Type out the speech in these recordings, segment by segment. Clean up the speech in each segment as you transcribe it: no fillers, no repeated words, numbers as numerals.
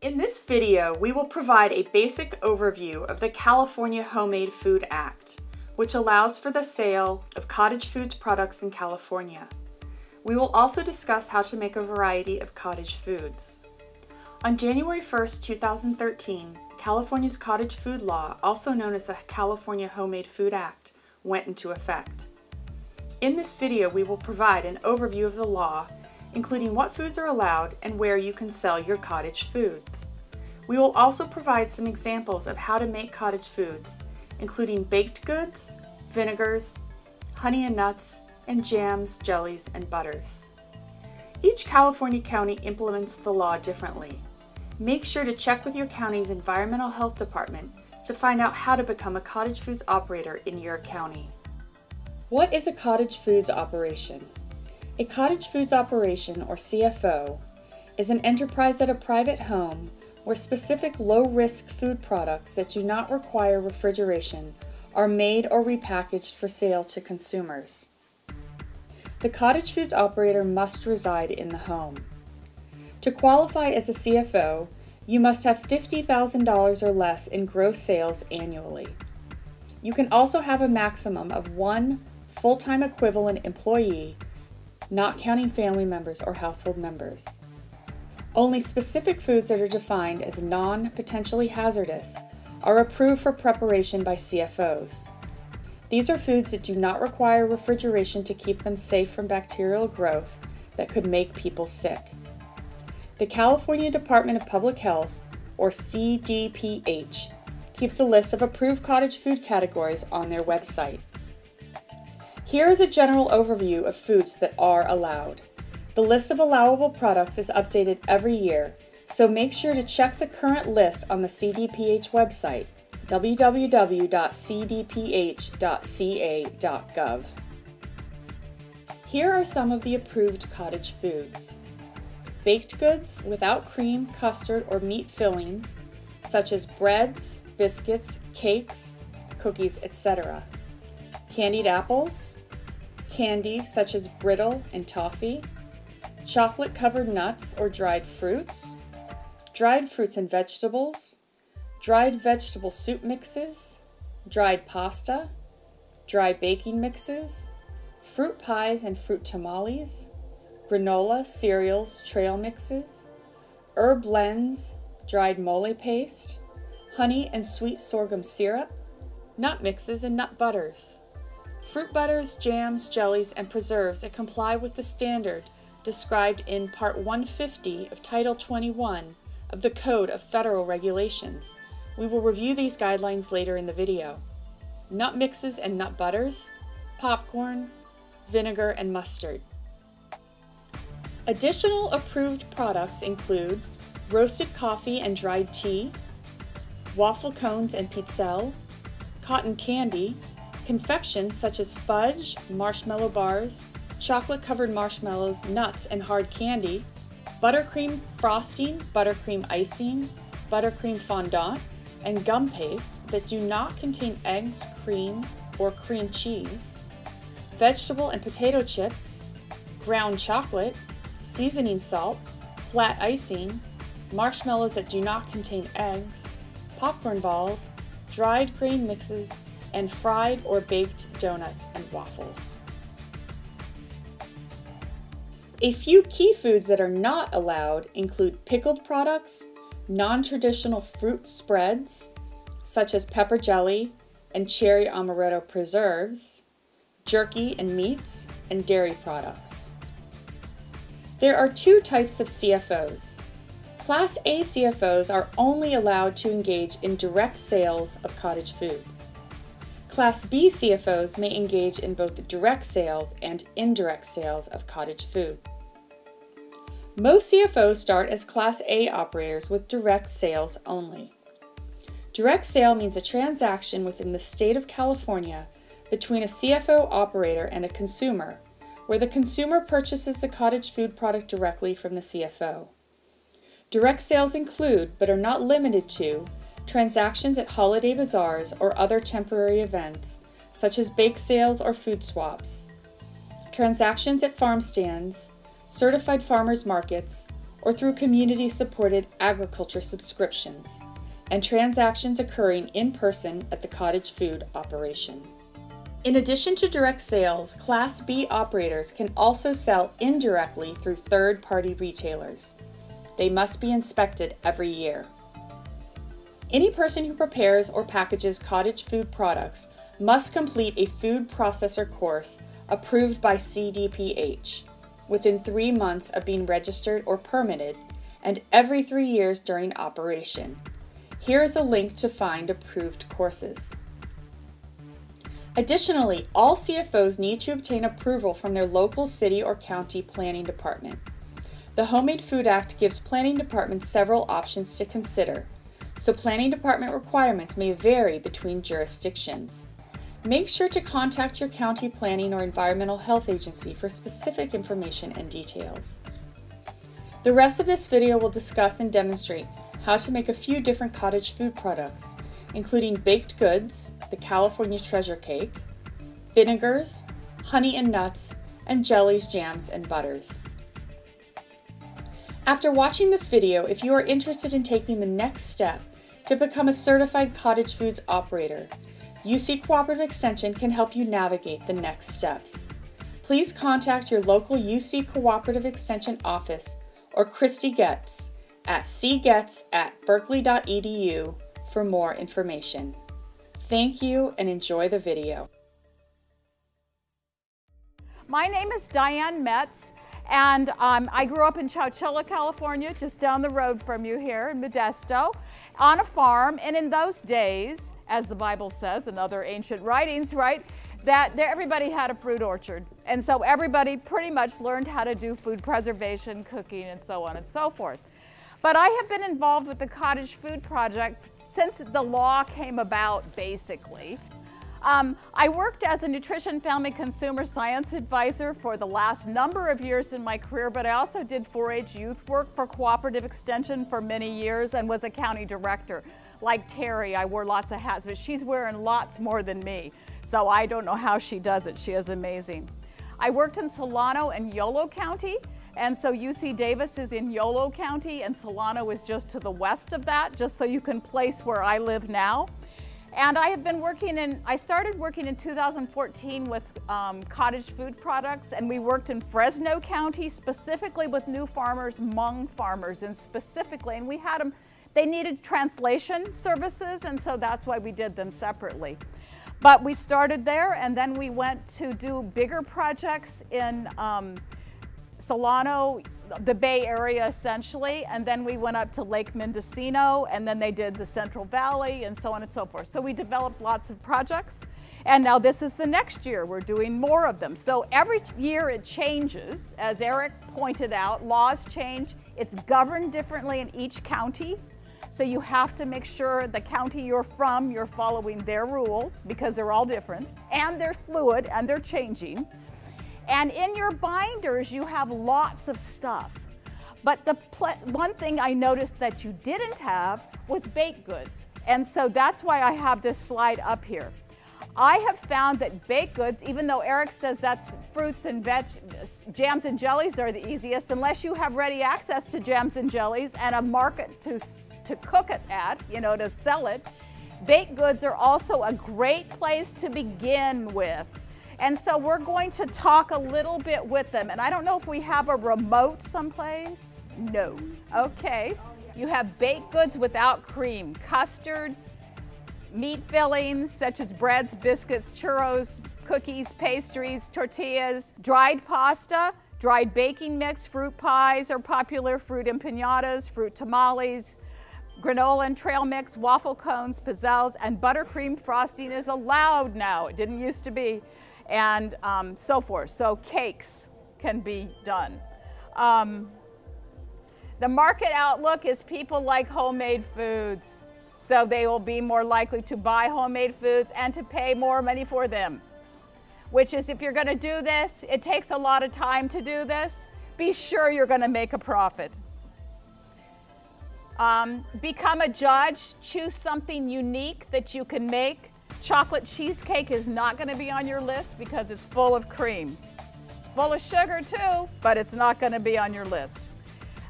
In this video, we will provide a basic overview of the California Homemade Food Act, which allows for the sale of cottage foods products in California. We will also discuss how to make a variety of cottage foods. On January 1st, 2013, California's Cottage Food Law, also known as the California Homemade Food Act, went into effect. In this video, we will provide an overview of the law, including what foods are allowed and where you can sell your cottage foods. We will also provide some examples of how to make cottage foods, including baked goods, vinegars, honey and nuts, and jams, jellies, and butters. Each California county implements the law differently. Make sure to check with your county's environmental health department to find out how to become a cottage foods operator in your county. What is a cottage foods operation? A cottage foods operation, or CFO, is an enterprise at a private home where specific low-risk food products that do not require refrigeration are made or repackaged for sale to consumers. The cottage foods operator must reside in the home. To qualify as a CFO, you must have $50,000 or less in gross sales annually. You can also have a maximum of one full-time equivalent employee, not counting family members or household members. Only specific foods that are defined as non-potentially hazardous are approved for preparation by CFOs. These are foods that do not require refrigeration to keep them safe from bacterial growth that could make people sick. The California Department of Public Health, or CDPH, keeps a list of approved cottage food categories on their website. Here is a general overview of foods that are allowed. The list of allowable products is updated every year, so make sure to check the current list on the CDPH website, www.cdph.ca.gov. Here are some of the approved cottage foods. Baked goods without cream, custard, or meat fillings, such as breads, biscuits, cakes, cookies, etc. Candied apples, candy such as brittle and toffee, chocolate-covered nuts or dried fruits and vegetables, dried vegetable soup mixes, dried pasta, dry baking mixes, fruit pies and fruit tamales, granola, cereals, trail mixes, herb blends, dried mole paste, honey and sweet sorghum syrup, nut mixes and nut butters, fruit butters, jams, jellies, and preserves that comply with the standard described in Part 150 of Title 21 of the Code of Federal Regulations. We will review these guidelines later in the video. Nut mixes and nut butters, popcorn, vinegar, and mustard. Additional approved products include roasted coffee and dried tea, waffle cones and pizzelle, cotton candy, confections such as fudge, marshmallow bars, chocolate-covered marshmallows, nuts, and hard candy, buttercream frosting, buttercream icing, buttercream fondant, and gum paste that do not contain eggs, cream, or cream cheese, vegetable and potato chips, ground chocolate, seasoning salt, flat icing, marshmallows that do not contain eggs, popcorn balls, dried grain mixes, and fried or baked donuts and waffles. A few key foods that are not allowed include pickled products, non-traditional fruit spreads, such as pepper jelly and cherry amaretto preserves, jerky and meats, and dairy products. There are two types of CFOs. Class A CFOs are only allowed to engage in direct sales of cottage foods. Class B CFOs may engage in both direct sales and indirect sales of cottage food. Most CFOs start as Class A operators with direct sales only. Direct sale means a transaction within the state of California between a CFO operator and a consumer, where the consumer purchases the cottage food product directly from the CFO. Direct sales include, but are not limited to, transactions at holiday bazaars or other temporary events, such as bake sales or food swaps, transactions at farm stands, certified farmers markets, or through community-supported agriculture subscriptions, and transactions occurring in person at the cottage food operation. In addition to direct sales, Class B operators can also sell indirectly through third-party retailers. They must be inspected every year. Any person who prepares or packages cottage food products must complete a food processor course approved by CDPH within 3 months of being registered or permitted, and every 3 years during operation. Here is a link to find approved courses. Additionally, all CFOs need to obtain approval from their local city or county planning department. The Homemade Food Act gives planning departments several options to consider, so planning department requirements may vary between jurisdictions. Make sure to contact your county planning or environmental health agency for specific information and details. The rest of this video will discuss and demonstrate how to make a few different cottage food products, including baked goods, the California treasure cake, vinegars, honey and nuts, and jellies, jams, and butters. After watching this video, if you are interested in taking the next step to become a certified cottage foods operator, UC Cooperative Extension can help you navigate the next steps. Please contact your local UC Cooperative Extension office or Christy Getz at cgetz@berkeley.edu for more information. Thank you and enjoy the video. My name is Diane Metz, and I grew up in Chowchilla, California, just down the road from you here in Modesto, on a farm. And in those days, as the Bible says and other ancient writings, right, that everybody had a fruit orchard. And so everybody pretty much learned how to do food preservation, cooking, and so on and so forth. But I have been involved with the Cottage Food Project since the law came about, basically. I worked as a nutrition, family, consumer science advisor for the last number of years in my career, but I also did 4-H youth work for Cooperative Extension for many years and was a county director. Like Terry, I wore lots of hats, but she's wearing lots more than me, so I don't know how she does it. She is amazing. I worked in Solano and Yolo County, and so UC Davis is in Yolo County, and Solano is just to the west of that, just so you can place where I live now. And I have been I started working in 2014 with cottage food products, and we worked in Fresno County, specifically with new farmers, Hmong farmers, and we had them, they needed translation services, and so that's why we did them separately. But we started there, and then we went to do bigger projects in Solano, the Bay Area essentially, and then we went up to Lake Mendocino, and then they did the Central Valley, and so on and so forth. So we developed lots of projects, and now this is the next year. We're doing more of them. So every year it changes. As Eric pointed out, laws change. It's governed differently in each county. So you have to make sure the county you're from, you're following their rules, because they're all different, and they're fluid, and they're changing. And in your binders, you have lots of stuff. But the one thing I noticed that you didn't have was baked goods. And so that's why I have this slide up here. I have found that baked goods, even though Eric says that's fruits and jams and jellies are the easiest, unless you have ready access to jams and jellies and a market to cook it at, you know, to sell it, baked goods are also a great place to begin with. And so we're going to talk a little bit with them. And I don't know if we have a remote someplace. No. Okay. You have baked goods without cream, custard, meat fillings such as breads, biscuits, churros, cookies, pastries, tortillas, dried pasta, dried baking mix, fruit pies are popular, fruit empanadas, fruit tamales, granola and trail mix, waffle cones, pizzelles, and buttercream frosting is allowed now. It didn't used to be. And so forth. So cakes can be done. The market outlook is people like homemade foods. So they will be more likely to buy homemade foods and to pay more money for them. Which is, if you're going to do this, it takes a lot of time to do this. Be sure you're going to make a profit. Become a judge. Choose something unique that you can make. Chocolate cheesecake is not going to be on your list because it's full of cream. It's full of sugar too, but it's not going to be on your list.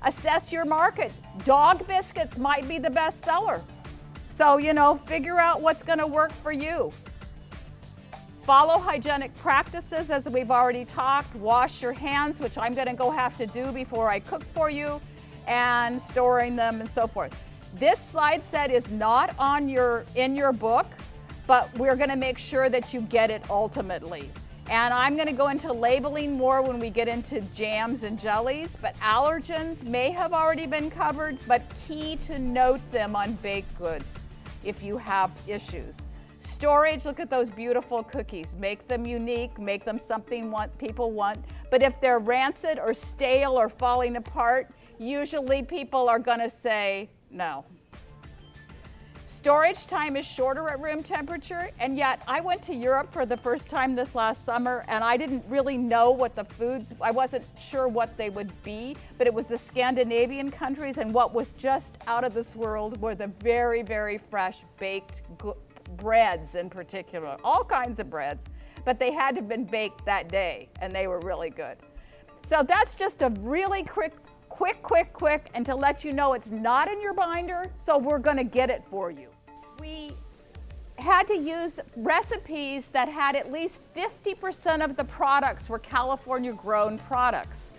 Assess your market. Dog biscuits might be the best seller. So, you know, figure out what's going to work for you. Follow hygienic practices, as we've already talked. Wash your hands, which I'm going to have to do before I cook for you, and storing them and so forth. This slide set is not in your book, but we're going to make sure that you get it ultimately. And I'm going to go into labeling more when we get into jams and jellies, but allergens may have already been covered, but key to note them on baked goods if you have issues. Storage, look at those beautiful cookies. Make them unique, make them something people want. But if they're rancid or stale or falling apart, usually people are going to say no. Storage time is shorter at room temperature, and yet I went to Europe for the first time this last summer, and I didn't really know what the foods, I wasn't sure what they would be, but it was the Scandinavian countries, and what was just out of this world were the very, very fresh baked breads in particular, all kinds of breads, but they had to have been baked that day, and they were really good. So that's just a really quick, and to let you know it's not in your binder, so we're going to get it for you. We had to use recipes that had at least 50% of the products were California grown products.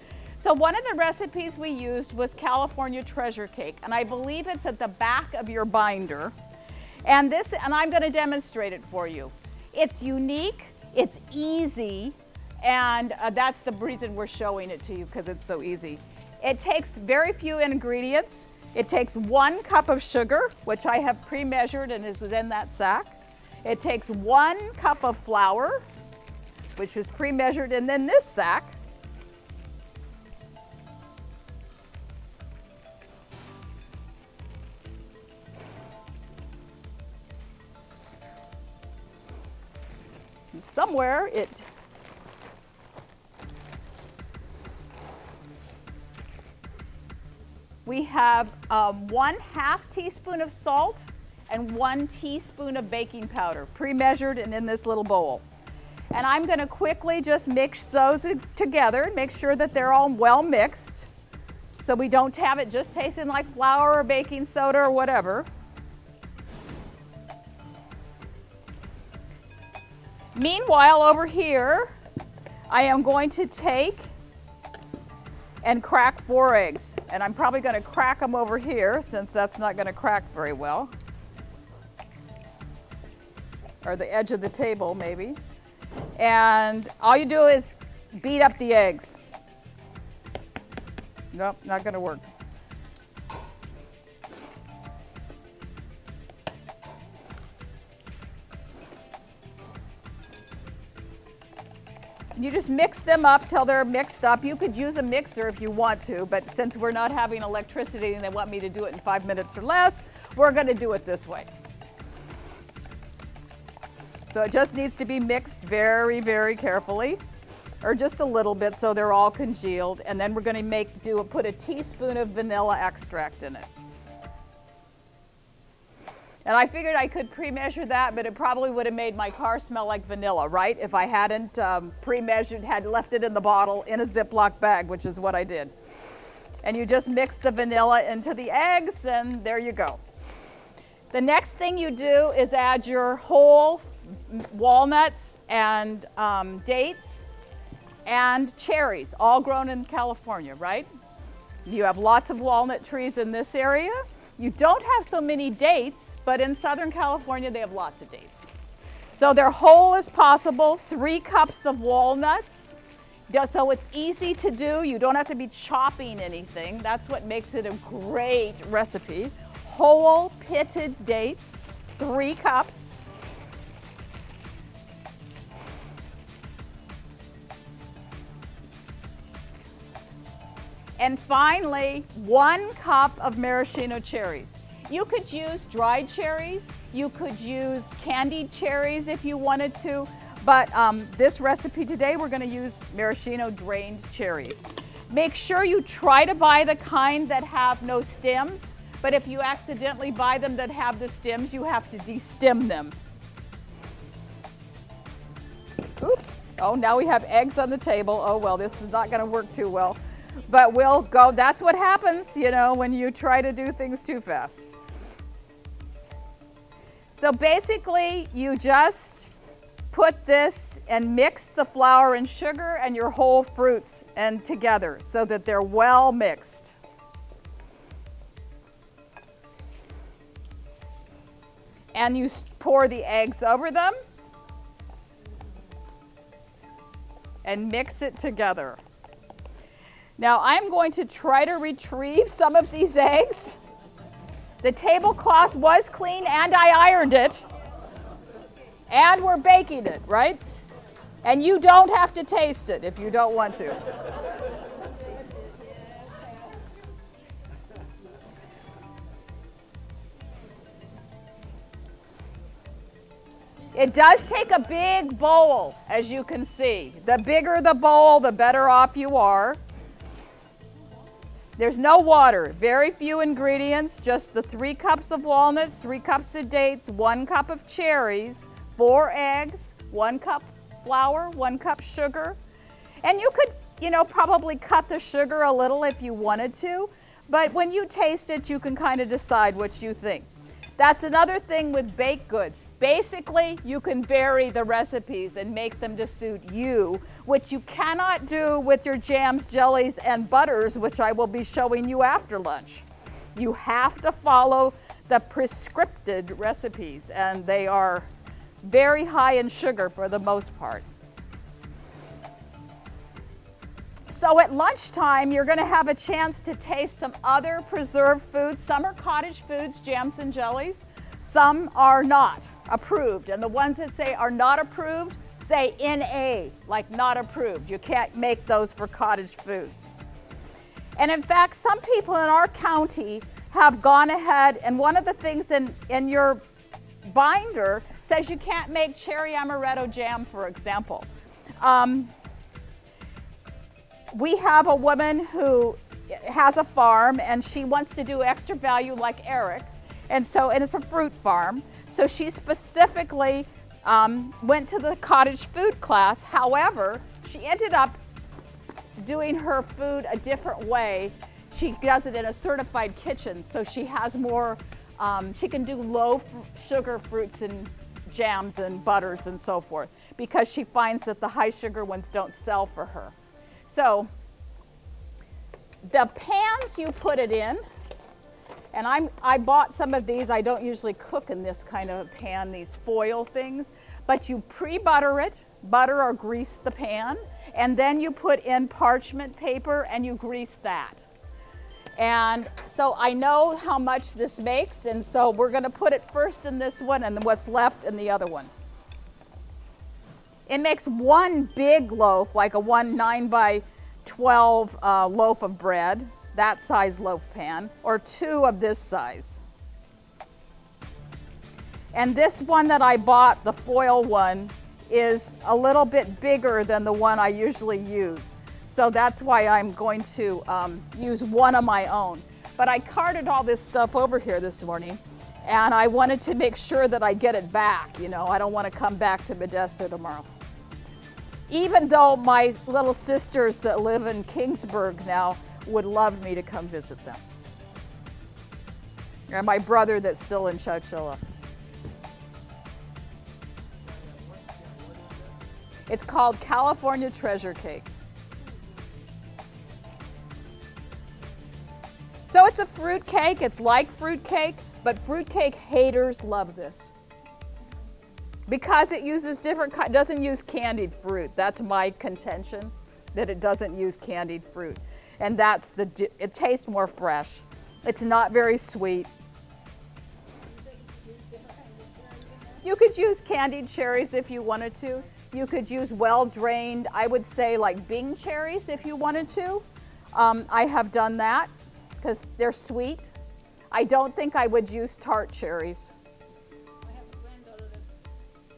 So one of the recipes we used was California treasure cake, and I believe it's at the back of your binder. And I'm going to demonstrate it for you. It's unique, it's easy, and that's the reason we're showing it to you, because it's so easy. It takes very few ingredients. It takes 1 cup of sugar, which I have pre-measured and is within that sack. It takes 1 cup of flour, which is pre-measured and in this sack. And somewhere we have 1/2 teaspoon of salt and 1 teaspoon of baking powder, pre-measured and in this little bowl. And I'm going to quickly just mix those together, make sure that they're all well mixed, so we don't have it just tasting like flour or baking soda or whatever. Meanwhile, over here, I am going to take and crack 4 eggs. And I'm probably going to crack them over here, since that's not going to crack very well. Or the edge of the table, maybe. And all you do is beat up the eggs. Nope, not going to work. You just mix them up till they're mixed up. You could use a mixer if you want to, but since we're not having electricity and they want me to do it in 5 minutes or less, we're going to do it this way. So it just needs to be mixed very, very carefully, or just a little bit so they're all congealed. And then we're going to put a teaspoon of vanilla extract in it. And I figured I could pre-measure that, but it probably would have made my car smell like vanilla, right? If I hadn't pre-measured, had left it in the bottle in a Ziploc bag, which is what I did. And you just mix the vanilla into the eggs, and there you go. The next thing you do is add your whole walnuts and dates and cherries, all grown in California, right? You have lots of walnut trees in this area. You don't have so many dates, but in Southern California, they have lots of dates. So they're whole as possible, 3 cups of walnuts. So it's easy to do. You don't have to be chopping anything. That's what makes it a great recipe. Whole pitted dates, 3 cups. And finally, 1 cup of maraschino cherries. You could use dried cherries, you could use candied cherries if you wanted to, but this recipe today, we're going to use maraschino drained cherries. Make sure you try to buy the kind that have no stems, but if you accidentally buy them that have the stems, you have to destem them. Oops, oh, now we have eggs on the table. Oh well, this was not going to work too well. But we'll go, that's what happens, you know, when you try to do things too fast. So basically, you just put this and mix the flour and sugar and your whole fruits and together so that they're well mixed. And you pour the eggs over them and mix it together. Now I'm going to try to retrieve some of these eggs. The tablecloth was clean and I ironed it. And we're baking it, right? And you don't have to taste it if you don't want to. It does take a big bowl, as you can see. The bigger the bowl, the better off you are. There's no water, very few ingredients, just the 3 cups of walnuts, 3 cups of dates, 1 cup of cherries, 4 eggs, 1 cup flour, 1 cup sugar. And you could, you know, probably cut the sugar a little if you wanted to, but when you taste it, you can kind of decide what you think. That's another thing with baked goods. Basically, you can vary the recipes and make them to suit you, which you cannot do with your jams, jellies, and butters, which I will be showing you after lunch. You have to follow the prescripted recipes, and they are very high in sugar for the most part. So at lunchtime, you're going to have a chance to taste some other preserved foods. Some are cottage foods, jams and jellies. Some are not approved. And the ones that say are not approved say NA, like not approved. You can't make those for cottage foods. And in fact, some people in our county have gone ahead, and one of the things in your binder says you can't make cherry amaretto jam, for example. We have a woman who has a farm and she wants to do extra value like Eric, and it's a fruit farm. So she specifically went to the cottage food class. However, she ended up doing her food a different way. She does it in a certified kitchen, so she has more, she can do low sugar fruits and jams and butters and so forth, because she finds that the high sugar ones don't sell for her. So the pans you put it in, and I bought some of these. I don't usually cook in this kind of a pan, these foil things, but you pre-butter it, butter or grease the pan, and then you put in parchment paper and you grease that. And so I know how much this makes, and so we're going to put it first in this one and what's left in the other one. It makes one big loaf, like a 9 by 12 loaf of bread, that size loaf pan, or 2 of this size. And this one that I bought, the foil one, is a little bit bigger than the one I usually use. So that's why I'm going to use one of my own. But I carted all this stuff over here this morning, and I wanted to make sure that I get it back. You know, I don't want to come back to Modesto tomorrow. Even though my little sisters that live in Kingsburg now would love me to come visit them. And my brother that's still in Chowchilla. It's called California Treasure Cake. So it's a fruit cake. It's like fruit cake, but fruit cake haters love this. Because it uses doesn't use candied fruit. That's my contention, that it doesn't use candied fruit. And it tastes more fresh. It's not very sweet. You could use candied cherries if you wanted to. You could use well-drained, I would say like Bing cherries if you wanted to. I have done that because they're sweet. I don't think I would use tart cherries. I have a granddaughter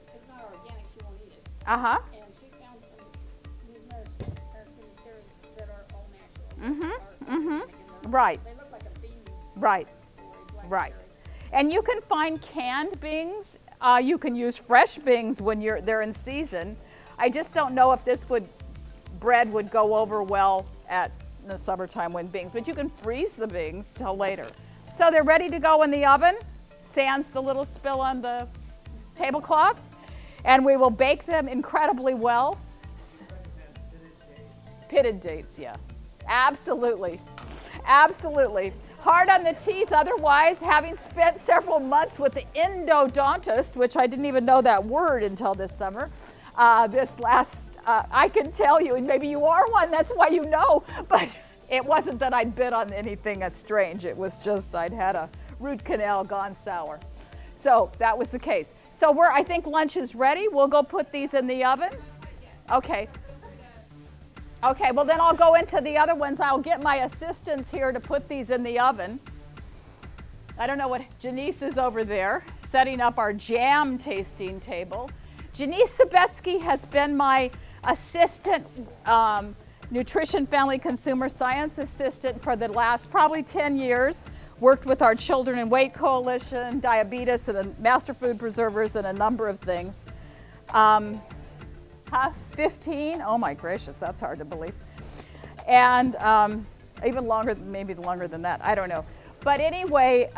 that's not organic, she won't eat it. Uh-huh. And she found some new American cherries that are all natural. Right. They look like a bean. Right. Or a black Right. cherry. And you can find canned Bings. You can use fresh Bings when they're in season. I just don't know if this bread would go over well at in the summertime when beans, but you can freeze the beans till later. So they're ready to go in the oven, sans the little spill on the tablecloth, and we will bake them incredibly well. Pitted dates, yeah. Absolutely. Absolutely. Hard on the teeth otherwise, having spent several months with the endodontist, which I didn't even know that word until this summer. I can tell you, and maybe you are one, that's why you know, but it wasn't that I'd bit on anything that's strange. It was just I'd had a root canal gone sour. So that was the case. So I think lunch is ready. We'll go put these in the oven. Okay. Okay, well then I'll go into the other ones. I'll get my assistants here to put these in the oven. I don't know what, Janice is over there setting up our jam tasting table. Janice Sabetsky has been my assistant, nutrition, family, consumer science assistant for the last probably 10 years. Worked with our Children and Weight Coalition, diabetes, and master food preservers, and a number of things. 15? Oh my gracious, that's hard to believe. And even longer, maybe longer than that, I don't know. But anyway,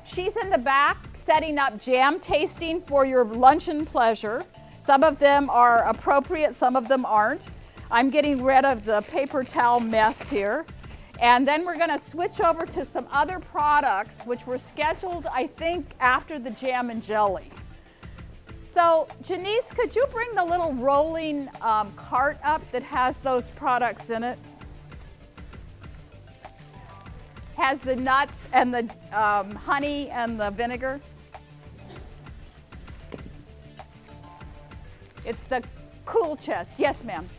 she's in the back setting up jam tasting for your luncheon pleasure. Some of them are appropriate, some of them aren't. I'm getting rid of the paper towel mess here. And then we're gonna switch over to some other products which were scheduled, I think, after the jam and jelly. So, Janice, could you bring the little rolling cart up that has those products in it? Has the nuts and the honey and the vinegar. It's the cool chest. Yes, ma'am.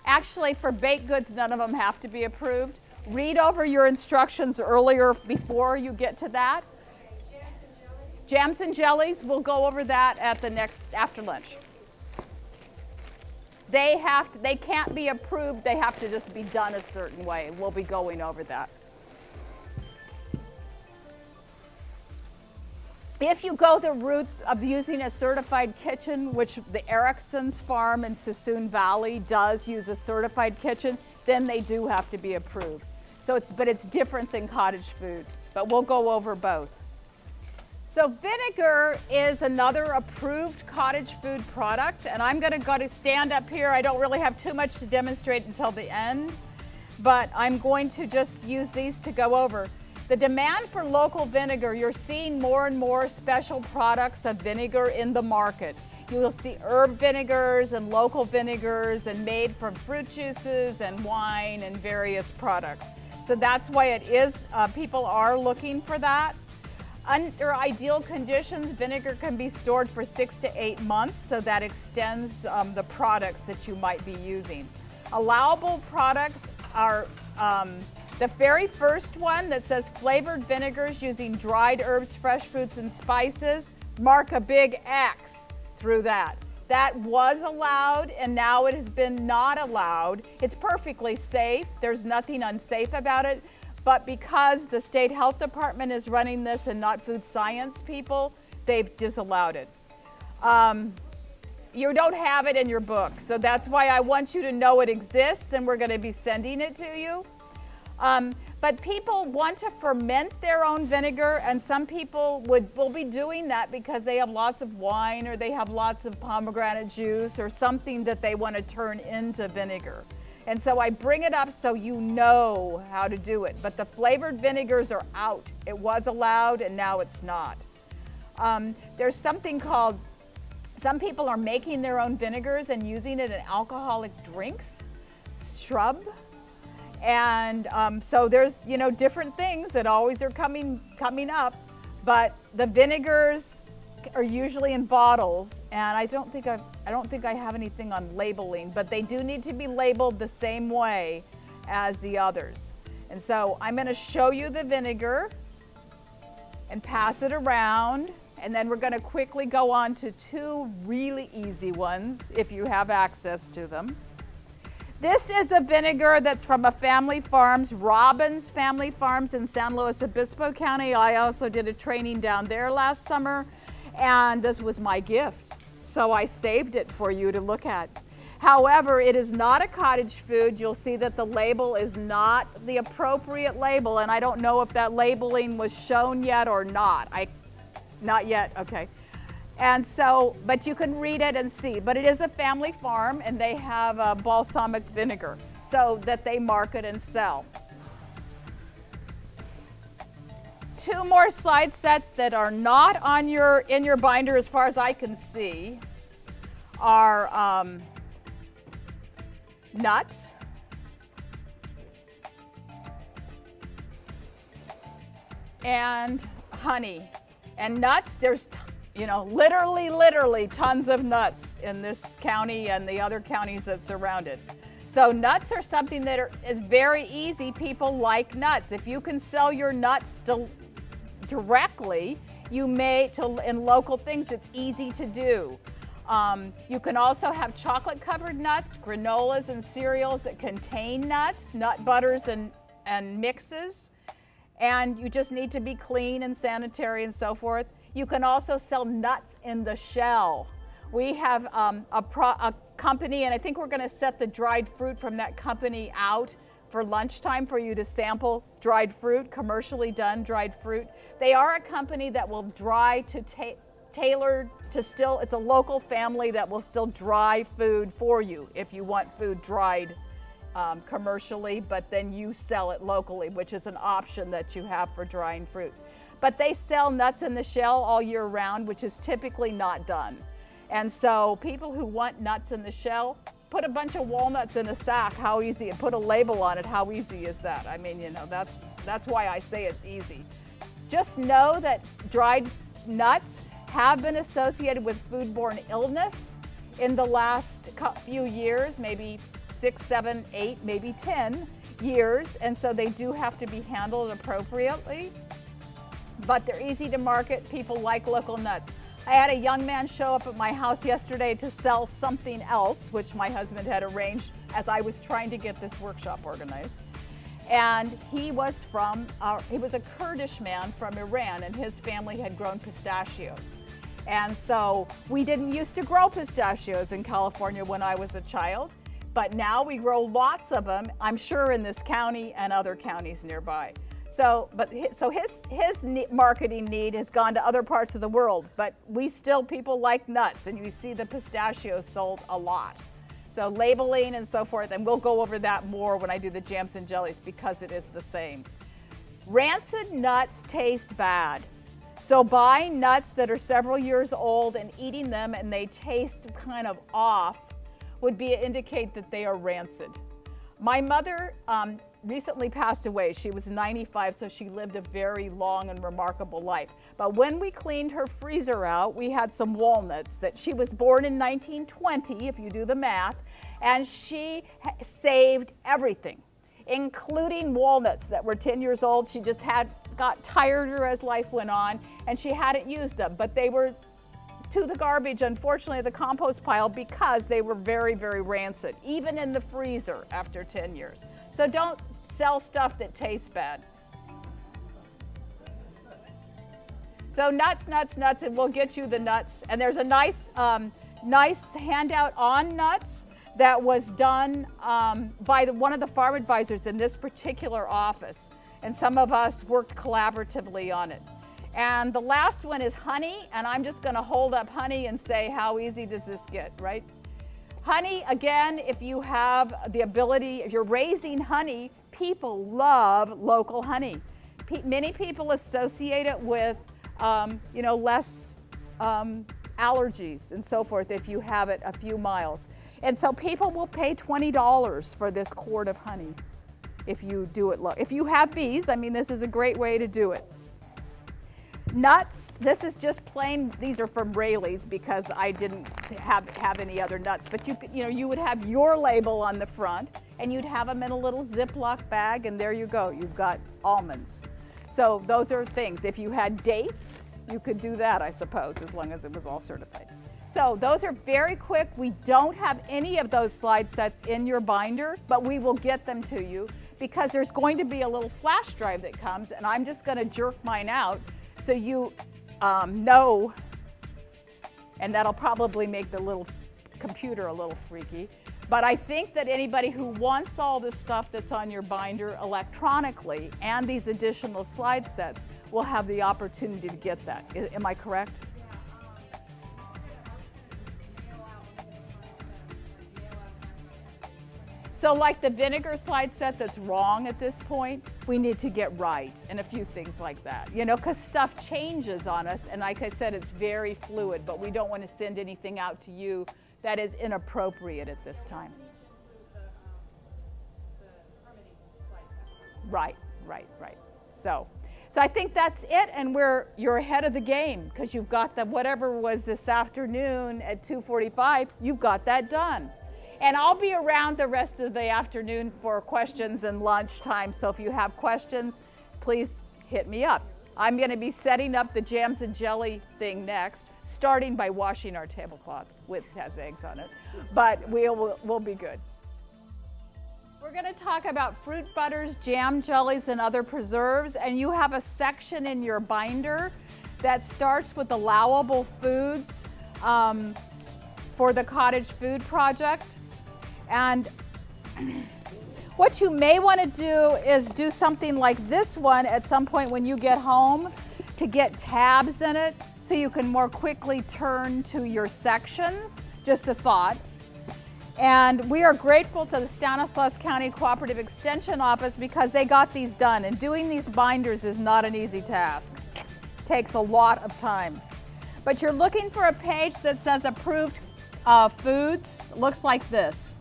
Actually, for baked goods, none of them have to be approved. Read over your instructions earlier before you get to that. Jams and jellies, we'll go over that at the next, after lunch. They can't be approved, they have to just be done a certain way. We'll be going over that. If you go the route of using a certified kitchen, which the Erickson's farm in Sassoon Valley does use a certified kitchen, then they do have to be approved. So but it's different than cottage food, but we'll go over both. So vinegar is another approved cottage food product, and I'm going to stand up here. I don't really have too much to demonstrate until the end, but I'm going to just use these to go over. The demand for local vinegar, you're seeing more and more special products of vinegar in the market. You will see herb vinegars and local vinegars and made from fruit juices and wine and various products. So that's why it is, people are looking for that. Under ideal conditions, vinegar can be stored for 6 to 8 months, so that extends the products that you might be using. Allowable products are the very first one that says flavored vinegars using dried herbs, fresh fruits, and spices. Mark a big X through that. That was allowed, and now it has been not allowed. It's perfectly safe. There's nothing unsafe about it. But because the state health department is running this and not food science people, they've disallowed it. You don't have it in your book. So that's why I want you to know it exists, and we're going to be sending it to you. But people want to ferment their own vinegar, and some people will be doing that because they have lots of wine or they have lots of pomegranate juice or something that they want to turn into vinegar. And so I bring it up so you know how to do it. But the flavored vinegars are out. It was allowed, and now it's not. There's something called, some people are making their own vinegars and using it in alcoholic drinks, shrub. And so there's, you know, different things that always are coming up, but the vinegars are usually in bottles, and I don't think I have anything on labeling, but they do need to be labeled the same way as the others. And so I'm going to show you the vinegar and pass it around, and then we're going to quickly go on to 2 really easy ones if you have access to them. This is a vinegar that's from a family farms, Robbins Family Farms in San Luis Obispo County. I also did a training down there last summer, and this was my gift. so I saved it for you to look at. However, it is not a cottage food. You'll see that the label is not the appropriate label, and I don't know if that labeling was shown yet or not. Not yet, okay. And so, but you can read it and see. But it is a family farm, and they have balsamic vinegar, so that they market and sell. Two more slide sets that are not on in your binder as far as I can see are nuts, and honey. And nuts, there's literally tons of nuts in this county and the other counties that surround it. So nuts are something that is very easy. People like nuts. If you can sell your nuts directly, you may, in local things, it's easy to do. You can also have chocolate covered nuts, granolas and cereals that contain nuts, nut butters and mixes. And you just need to be clean and sanitary and so forth. You can also sell nuts in the shell. We have a company, and I think we're going to set the dried fruit from that company out for lunchtime for you to sample dried fruit, commercially done dried fruit. They are a company that will dry to tailor to still, it's a local family that will still dry food for you if you want food dried commercially, but then you sell it locally, which is an option that you have for drying fruit. But they sell nuts in the shell all year round, which is typically not done. And so people who want nuts in the shell, put a bunch of walnuts in a sack. How easy, put a label on it. How easy is that? I mean, that's why I say it's easy. Just know that dried nuts have been associated with foodborne illness in the last few years, maybe 6, 7, 8, maybe 10 years. And so they do have to be handled appropriately. But they're easy to market. People like local nuts. I had a young man show up at my house yesterday to sell something else, which my husband had arranged as I was trying to get this workshop organized. And he was a Kurdish man from Iran, and his family had grown pistachios. And so we didn't used to grow pistachios in California when I was a child, but now we grow lots of them, I'm sure in this county and other counties nearby. So his marketing need has gone to other parts of the world, but people like nuts, and you see the pistachios sold a lot. So labeling and so forth, and we'll go over that more when I do the jams and jellies because it is the same. Rancid nuts taste bad. So buying nuts that are several years old and eating them and they taste kind of off would indicate that they are rancid. My mother recently passed away. She was 95, so she lived a very long and remarkable life. But when we cleaned her freezer out, we had some walnuts that she was born in 1920, if you do the math, and she saved everything, including walnuts that were 10 years old. She just got tireder as life went on, and she hadn't used them, but they were to the garbage, unfortunately, the compost pile, because they were very, very rancid, even in the freezer after 10 years. So don't sell stuff that tastes bad. So nuts, and we'll get you the nuts. And there's a nice handout on nuts that was done by one of the farm advisors in this particular office. And some of us worked collaboratively on it. And the last one is honey, and I'm just going to hold up honey and say, how easy does this get, right? Honey, again, if you have the ability, if you're raising honey, people love local honey. Many people associate it with, less allergies and so forth if you have it a few miles. And so people will pay $20 for this quart of honey if you do it. If you have bees, I mean, this is a great way to do it. Nuts, this is just plain, these are from Rayleigh's because I didn't have any other nuts, but you would have your label on the front and you'd have them in a little Ziploc bag, and there you go, you've got almonds. So those are things. If you had dates, you could do that, I suppose, as long as it was all certified. So those are very quick. We don't have any of those slide sets in your binder, but we will get them to you because there's going to be a little flash drive that comes, and I'm just going to jerk mine out so you know and that'll probably make the little computer a little freaky. But I think that anybody who wants all this stuff that's on your binder electronically and these additional slide sets will have the opportunity to get that. Am I correct? So like the vinegar slide set that's wrong at this point, we need to get right, and a few things like that. You know, because stuff changes on us, and like I said, it's very fluid, but we don't want to send anything out to you that is inappropriate at this time. Right. So I think that's it, and you're ahead of the game, because you've got the whatever was this afternoon at 2:45, you've got that done. And I'll be around the rest of the afternoon for questions and lunchtime, so if you have questions, please hit me up. I'm going to be setting up the jams and jelly thing next, starting by washing our tablecloth, which has eggs on it, but we'll be good. We're going to talk about fruit butters, jam jellies, and other preserves, and you have a section in your binder that starts with allowable foods for the Cottage Food Project. And what you may want to do is do something like this one at some point when you get home to get tabs in it so you can more quickly turn to your sections. Just a thought. And we are grateful to the Stanislaus County Cooperative Extension Office because they got these done. And doing these binders is not an easy task. It takes a lot of time. But you're looking for a page that says approved foods. It looks like this.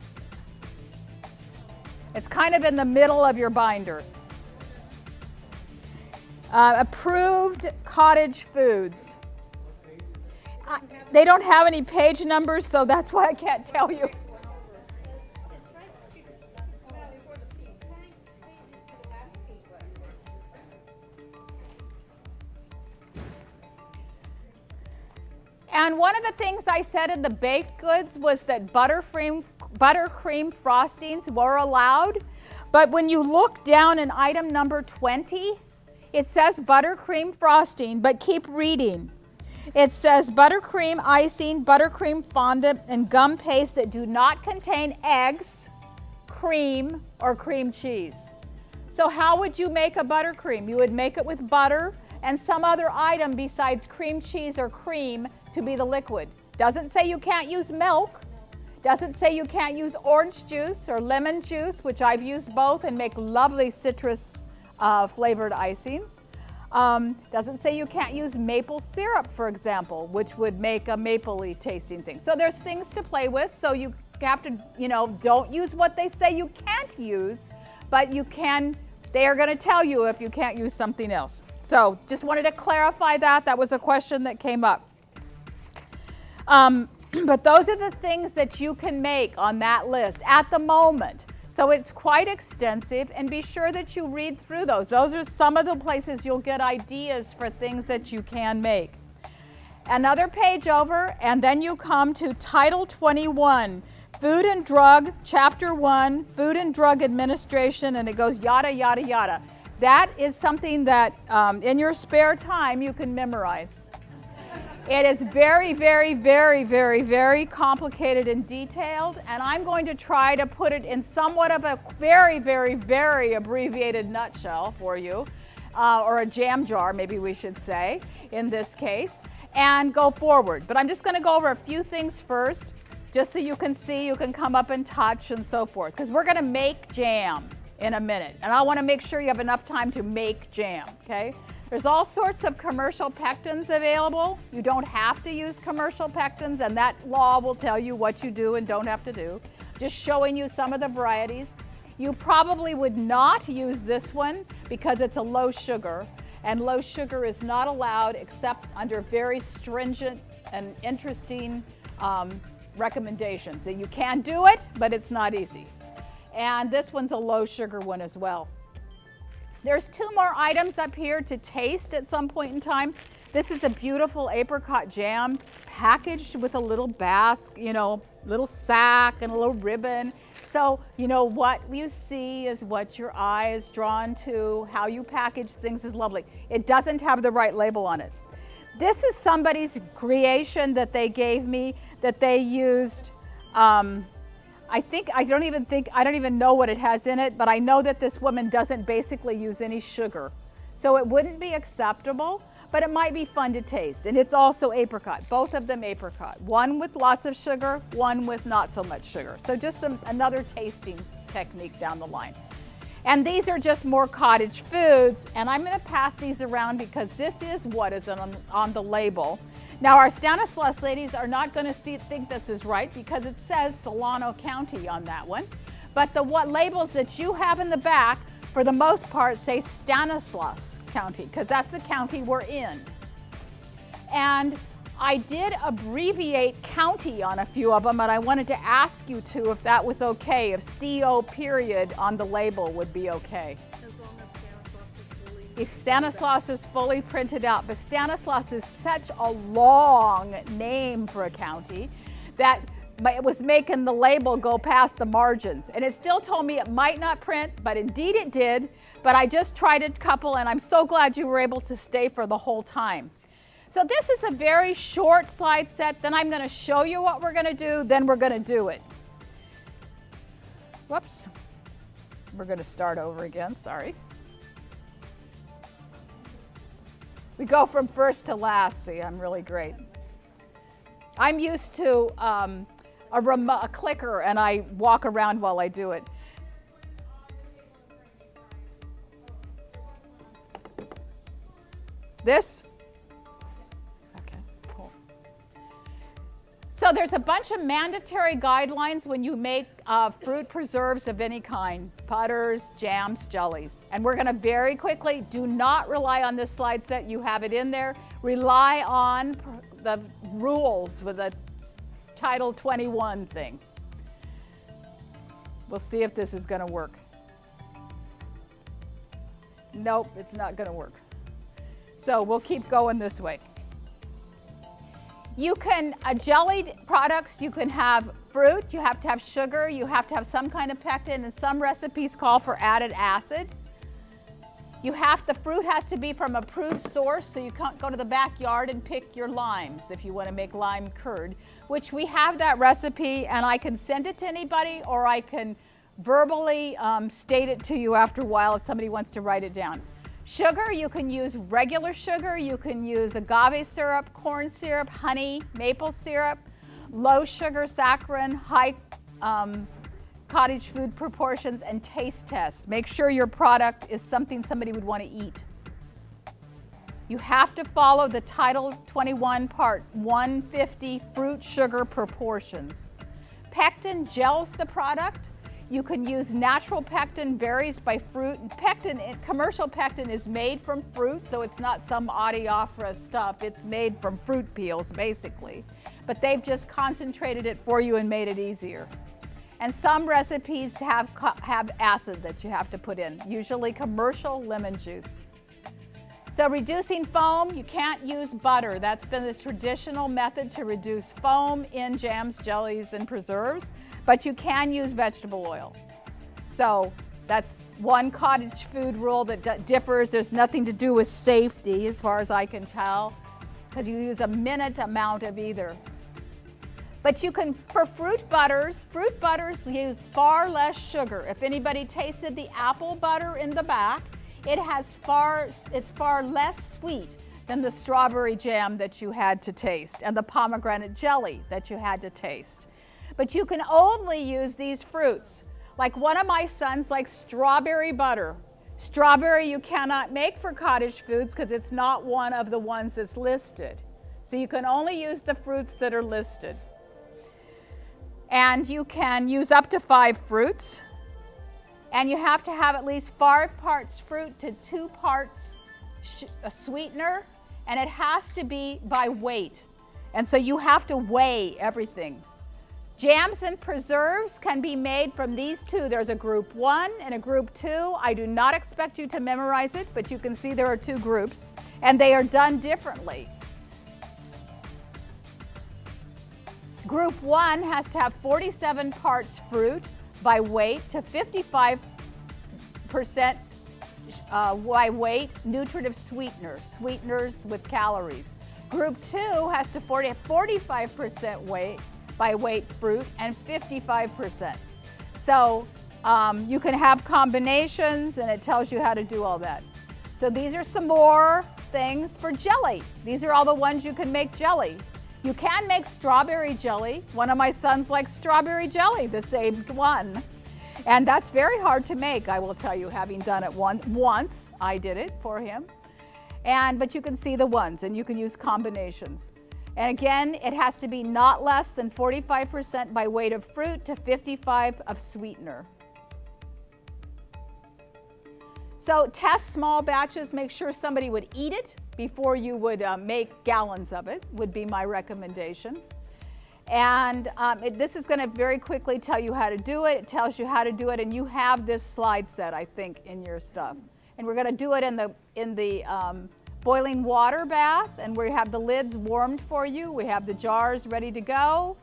It's kind of in the middle of your binder. Approved cottage foods. They don't have any page numbers, so that's why I can't tell you. And one of the things I said in the baked goods was that buttercream frostings were allowed. But when you look down in item number 20, it says buttercream frosting, but keep reading. It says buttercream icing, buttercream fondant, and gum paste that do not contain eggs, cream, or cream cheese. So how would you make a buttercream? You would make it with butter and some other item besides cream cheese or cream to be the liquid. Doesn't say you can't use milk. Doesn't say you can't use orange juice or lemon juice, which I've used both and make lovely citrus flavored icings. Doesn't say you can't use maple syrup, for example, which would make a maple-y tasting thing. So there's things to play with, so you have to, don't use what they say you can't use, but you can, they are going to tell you if you can't use something else. So just wanted to clarify that. That was a question that came up. But those are the things that you can make on that list at the moment. So it's quite extensive, and be sure that you read through those. Those are some of the places you'll get ideas for things that you can make. Another page over, and then you come to Title 21, Food and Drug, Chapter 1, Food and Drug Administration, and it goes yada, yada, yada. That is something that in your spare time you can memorize. It is very, very, very, very, very complicated and detailed, and I'm going to try to put it in somewhat of a very, very, very abbreviated nutshell for you, or a jam jar, maybe we should say, in this case, and go forward. But I'm just going to go over a few things first, just so you can see, you can come up and touch and so forth, because we're going to make jam in a minute, and I want to make sure you have enough time to make jam, okay? There's all sorts of commercial pectins available. You don't have to use commercial pectins, and that law will tell you what you do and don't have to do. Just showing you some of the varieties. You probably would not use this one because it's a low sugar, and low sugar is not allowed except under very stringent and interesting recommendations. So you can do it, but it's not easy. And this one's a low sugar one as well. There's two more items up here to taste at some point in time. This is a beautiful apricot jam packaged with a little little sack and a little ribbon. So, what you see is what your eye is drawn to. How you package things is lovely. It doesn't have the right label on it. This is somebody's creation that they gave me that they used. I don't even know what it has in it, but I know that this woman doesn't basically use any sugar. So it wouldn't be acceptable, but it might be fun to taste. And it's also apricot, both of them apricot. One with lots of sugar, one with not so much sugar. So just another tasting technique down the line. And these are just more cottage foods, and I'm gonna pass these around because this is what is on the label. Now our Stanislaus ladies are not gonna think this is right because it says Solano County on that one. But the labels that you have in the back, for the most part, say Stanislaus County because that's the county we're in. And I did abbreviate county on a few of them, and I wanted to ask you to if that was okay, if CO period on the label would be okay. As long as Stanislaus is fully. If Stanislaus is fully printed out, but Stanislaus is such a long name for a county that it was making the label go past the margins. And it still told me it might not print, but indeed it did. But I just tried a couple, and I'm so glad you were able to stay for the whole time. So this is a very short slide set. Then I'm going to show you what we're going to do. Then we're going to do it. Whoops. We're going to start over again. Sorry. We go from first to last. See, I'm really great. I'm used to a clicker, and I walk around while I do it. This? So there's a bunch of mandatory guidelines when you make fruit preserves of any kind, butters, jams, jellies. And we're going to very quickly, do not rely on this slide set. You have it in there. Rely on the rules with a Title 21 thing. We'll see if this is going to work. Nope, it's not going to work. So we'll keep going this way. You can, jellied products, you can have fruit, you have to have sugar, you have to have some kind of pectin, and some recipes call for added acid. The fruit has to be from a approved source, so you can't go to the backyard and pick your limes if you want to make lime curd, which we have that recipe, and I can send it to anybody, or I can verbally state it to you after a while if somebody wants to write it down. Sugar, you can use regular sugar, you can use agave syrup, corn syrup, honey, maple syrup, low sugar saccharin, high cottage food proportions, and taste test. Make sure your product is something somebody would want to eat. You have to follow the Title 21 Part 150 fruit sugar proportions. Pectin gels the product. You can use natural pectin, varies by fruit. Pectin, commercial pectin is made from fruit, so it's not some adiaphora stuff. It's made from fruit peels, basically. But they've just concentrated it for you and made it easier. And some recipes have acid that you have to put in, usually commercial lemon juice. So reducing foam, you can't use butter. That's been the traditional method to reduce foam in jams, jellies, and preserves, but you can use vegetable oil. So that's one cottage food rule that differs. There's nothing to do with safety as far as I can tell, because you use a minute amount of either. But you can, for fruit butters use far less sugar. If anybody tasted the apple butter in the back, it's far less sweet than the strawberry jam that you had to taste and the pomegranate jelly that you had to taste. But you can only use these fruits. Like one of my sons likes strawberry butter. Strawberry you cannot make for cottage foods because it's not one of the ones that's listed. So you can only use the fruits that are listed. And you can use up to 5 fruits. And you have to have at least 5 parts fruit to 2 parts a sweetener, and it has to be by weight. And so you have to weigh everything. Jams and preserves can be made from these two. There's a group 1 and a group 2. I do not expect you to memorize it, but you can see there are 2 groups, and they are done differently. Group 1 has to have 47 parts fruit by weight to 55% by weight nutritive sweeteners with calories. Group 2 has to 45% weight by weight fruit and 55%. So you can have combinations, and it tells you how to do all that. So these are some more things for jelly. These are all the ones you can make jelly. You can make strawberry jelly. One of my sons likes strawberry jelly, the same one. And that's very hard to make, I will tell you, having done it once. I did it for him. But you can see the ones, and you can use combinations. And again, it has to be not less than 45% by weight of fruit to 55% of sweetener. So test small batches, make sure somebody would eat it before you would make gallons of it, would be my recommendation. And this is going to very quickly tell you how to do it. It tells you how to do it, and you have this slide set, I think, in your stuff. And we're going to do it in the boiling water bath, and we have the lids warmed for you. We have the jars ready to go,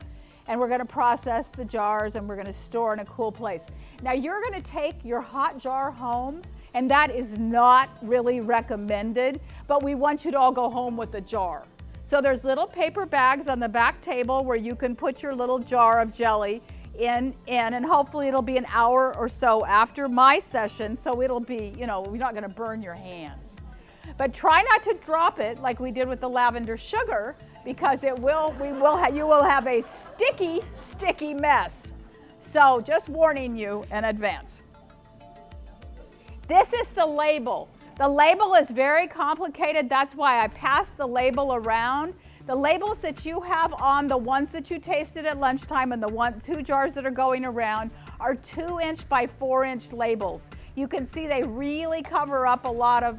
and we're going to process the jars, and we're going to store in a cool place. Now you're going to take your hot jar home, and that is not really recommended, but we want you to all go home with a jar. So there's little paper bags on the back table where you can put your little jar of jelly in, and hopefully it'll be an hour or so after my session, so it'll be, you know, you're not going to burn your hands. But try not to drop it like we did with the lavender sugar, because you will have a sticky mess. So just warning you in advance. This is the label. The label is very complicated. That's why I passed the label around. The labels that you have on the ones that you tasted at lunchtime and the 2 jars that are going around are 2-inch by 4-inch labels. You can see they really cover up a lot of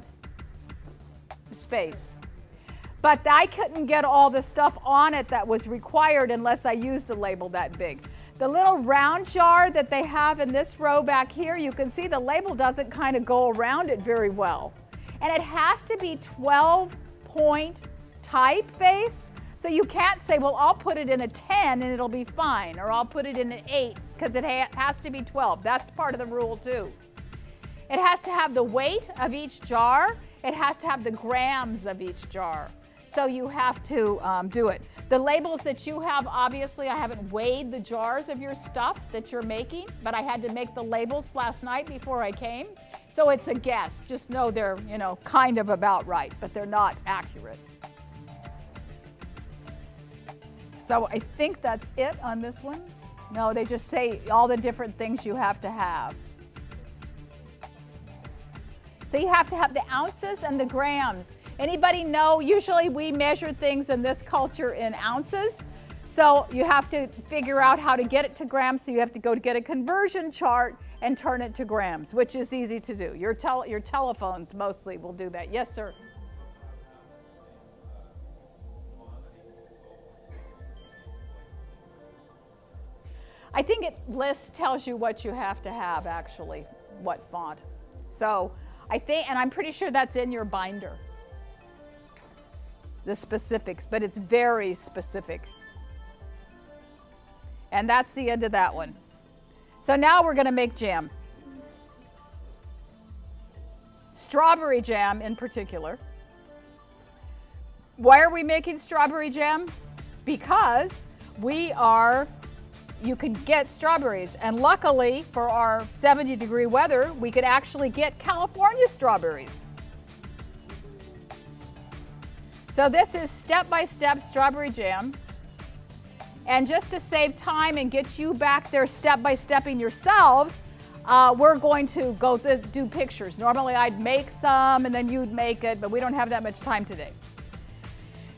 space. But I couldn't get all the stuff on it that was required unless I used a label that big. The little round jar that they have in this row back here, you can see the label doesn't kind of go around it very well. And it has to be 12-point typeface, so you can't say, well, I'll put it in a 10 and it'll be fine, or I'll put it in an 8, because it has to be 12. That's part of the rule too. It has to have the weight of each jar. It has to have the grams of each jar. So you have to do it. The labels that you have, obviously, I haven't weighed the jars of your stuff that you're making, but I had to make the labels last night before I came. So it's a guess. Just know they're, you know, kind of about right, but they're not accurate. So I think that's it on this one. No, they just say all the different things you have to have. So you have to have the ounces and the grams. Anybody know, usually we measure things in this culture in ounces. So you have to figure out how to get it to grams. So you have to go to get a conversion chart and turn it to grams, which is easy to do. Your telephones mostly will do that. Yes, sir. I think it tells you what you have to have, actually, what font. So I think, and I'm pretty sure that's in your binder, the specifics, but it's very specific. And that's the end of that one. So now we're going to make jam. Strawberry jam in particular. Why are we making strawberry jam? Because you can get strawberries, and luckily for our 70-degree weather, we could actually get California strawberries. So this is step-by-step strawberry jam. And just to save time and get you back there step-by-stepping yourselves, we're going to go do pictures. Normally I'd make some and then you'd make it, but we don't have that much time today.